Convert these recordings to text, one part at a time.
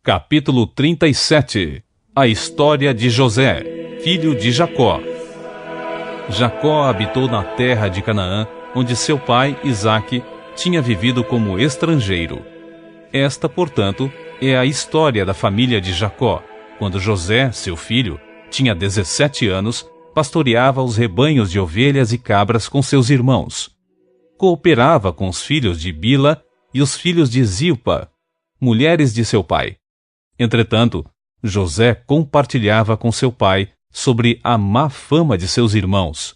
Capítulo 37. A história de José, filho de Jacó. Jacó habitou na terra de Canaã, onde seu pai, Isaque, tinha vivido como estrangeiro. Esta, portanto, é a história da família de Jacó, quando José, seu filho, tinha 17 anos, pastoreava os rebanhos de ovelhas e cabras com seus irmãos. Cooperava com os filhos de Bila e os filhos de Zilpa, mulheres de seu pai. Entretanto, José compartilhava com seu pai sobre a má fama de seus irmãos.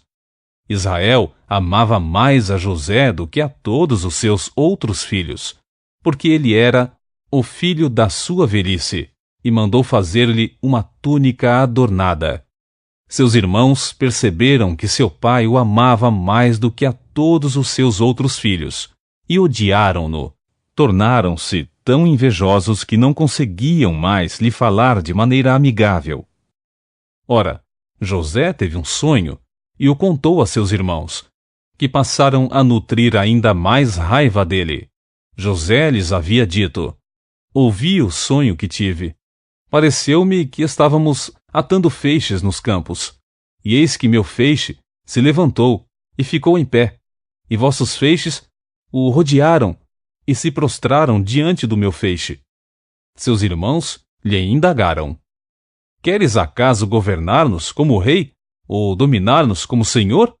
Israel amava mais a José do que a todos os seus outros filhos, porque ele era o filho da sua velhice, e mandou fazer-lhe uma túnica adornada. Seus irmãos perceberam que seu pai o amava mais do que a todos os seus outros filhos, e odiaram-no. Tornaram-se tão invejosos que não conseguiam mais lhe falar de maneira amigável. Ora, José teve um sonho e o contou a seus irmãos, que passaram a nutrir ainda mais raiva dele. José lhes havia dito: ouvi o sonho que tive. Pareceu-me que estávamos atando feixes nos campos, e eis que meu feixe se levantou e ficou em pé, e vossos feixes o rodearam e se prostraram diante do meu feixe. Seus irmãos lhe indagaram: queres acaso governar-nos como rei, ou dominar-nos como senhor?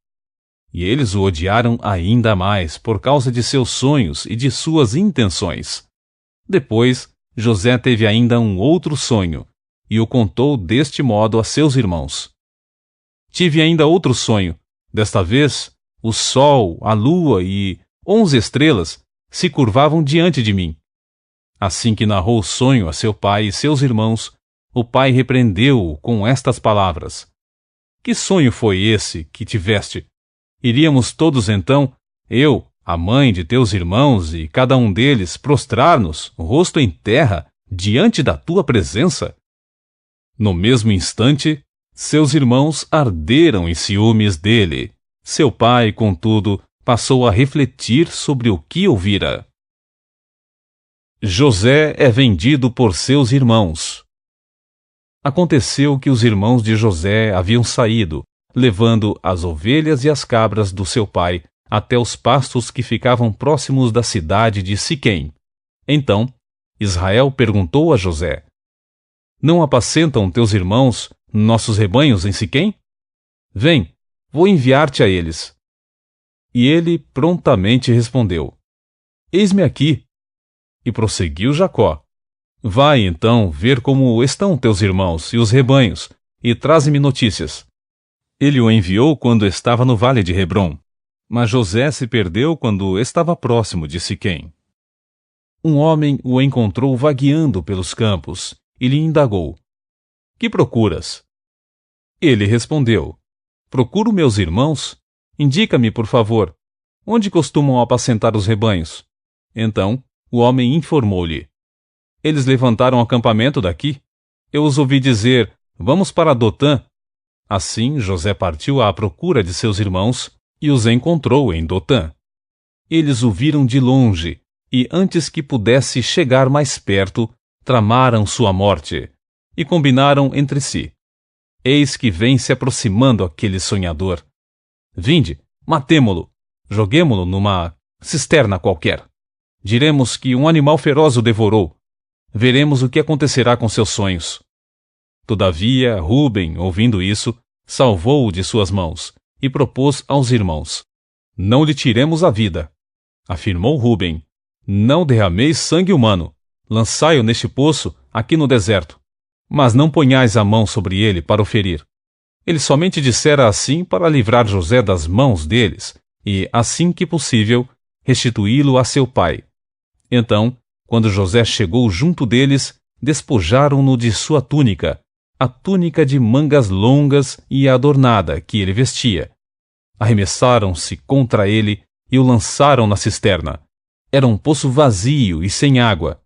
E eles o odiaram ainda mais por causa de seus sonhos e de suas intenções. Depois, José teve ainda um outro sonho, e o contou deste modo a seus irmãos: tive ainda outro sonho. Desta vez, o sol, a lua e 11 estrelas se curvavam diante de mim. Assim que narrou o sonho a seu pai e seus irmãos, o pai repreendeu-o com estas palavras: que sonho foi esse que tiveste? Iríamos todos então, eu, a mãe de teus irmãos e cada um deles, prostrar-nos, rosto em terra, diante da tua presença? No mesmo instante, seus irmãos arderam em ciúmes dele. Seu pai, contudo, passou a refletir sobre o que ouvira. José é vendido por seus irmãos. Aconteceu que os irmãos de José haviam saído, levando as ovelhas e as cabras do seu pai até os pastos que ficavam próximos da cidade de Siquém. Então, Israel perguntou a José: não apacentam teus irmãos nossos rebanhos em Siquém? Vem, vou enviar-te a eles. E ele prontamente respondeu: eis-me aqui. E prosseguiu Jacó: vai então ver como estão teus irmãos e os rebanhos, e traze-me notícias. Ele o enviou quando estava no vale de Hebrom, mas José se perdeu quando estava próximo de Siquém. Um homem o encontrou vagueando pelos campos e lhe indagou: que procuras? Ele respondeu: procuro meus irmãos. Indica-me, por favor, onde costumam apacentar os rebanhos. Então, o homem informou-lhe: eles levantaram acampamento daqui. Eu os ouvi dizer: vamos para Dotã. Assim, José partiu à procura de seus irmãos e os encontrou em Dotã. Eles o viram de longe e, antes que pudesse chegar mais perto, tramaram sua morte e combinaram entre si: eis que vem se aproximando aquele sonhador. Vinde, matemo-lo, joguemo-lo numa cisterna qualquer. Diremos que um animal feroz o devorou. Veremos o que acontecerá com seus sonhos. Todavia, Ruben, ouvindo isso, salvou-o de suas mãos e propôs aos irmãos: não lhe tiremos a vida. Afirmou Ruben: não derrameis sangue humano. Lançai-o neste poço, aqui no deserto. Mas não ponhais a mão sobre ele para o ferir. Ele somente dissera assim para livrar José das mãos deles e, assim que possível, restituí-lo a seu pai. Então, quando José chegou junto deles, despojaram-no de sua túnica, a túnica de mangas longas e adornada que ele vestia. Arremessaram-se contra ele e o lançaram na cisterna. Era um poço vazio e sem água.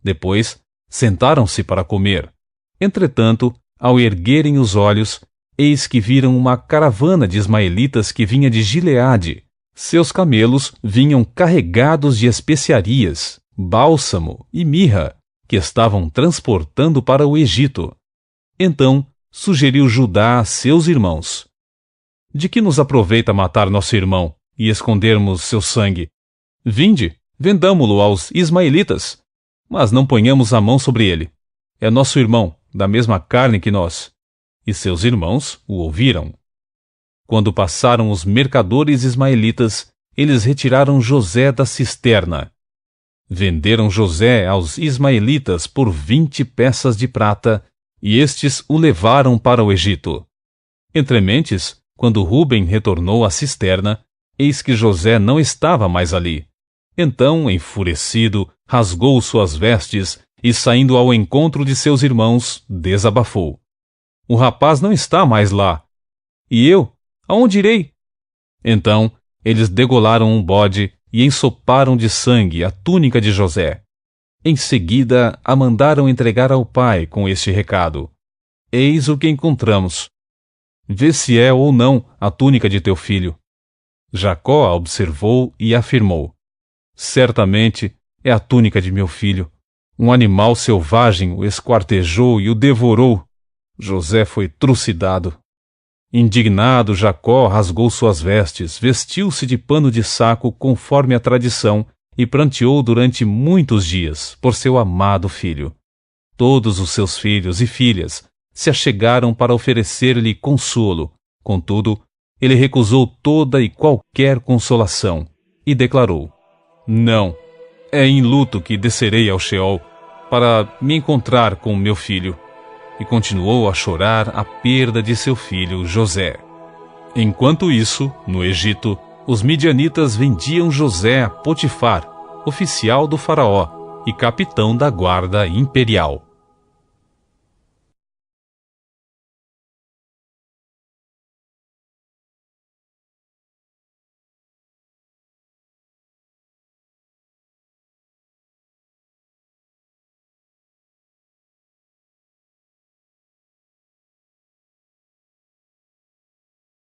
Depois, sentaram-se para comer. Entretanto, ao erguerem os olhos, eis que viram uma caravana de ismaelitas que vinha de Gileade. Seus camelos vinham carregados de especiarias, bálsamo e mirra, que estavam transportando para o Egito. Então sugeriu Judá a seus irmãos: de que nos aproveita matar nosso irmão e escondermos seu sangue? Vinde, vendamo-lo aos ismaelitas, mas não ponhamos a mão sobre ele. É nosso irmão, da mesma carne que nós. E seus irmãos o ouviram. Quando passaram os mercadores ismaelitas, eles retiraram José da cisterna. Venderam José aos ismaelitas por 20 peças de prata, e estes o levaram para o Egito. Entrementes, quando Ruben retornou à cisterna, eis que José não estava mais ali. Então, enfurecido, rasgou suas vestes e, saindo ao encontro de seus irmãos, desabafou: o rapaz não está mais lá. E eu? Aonde irei? Então, eles degolaram um bode e ensoparam de sangue a túnica de José. Em seguida, a mandaram entregar ao pai com este recado: eis o que encontramos. Vê se é ou não a túnica de teu filho. Jacó a observou e afirmou: certamente é a túnica de meu filho. Um animal selvagem o esquartejou e o devorou. José foi trucidado. Indignado, Jacó rasgou suas vestes, vestiu-se de pano de saco conforme a tradição e pranteou durante muitos dias por seu amado filho. Todos os seus filhos e filhas se achegaram para oferecer-lhe consolo. Contudo, ele recusou toda e qualquer consolação e declarou: não, é em luto que descerei ao Sheol para me encontrar com meu filho. E continuou a chorar a perda de seu filho José. Enquanto isso, no Egito, os midianitas vendiam José a Potifar, oficial do faraó e capitão da guarda imperial.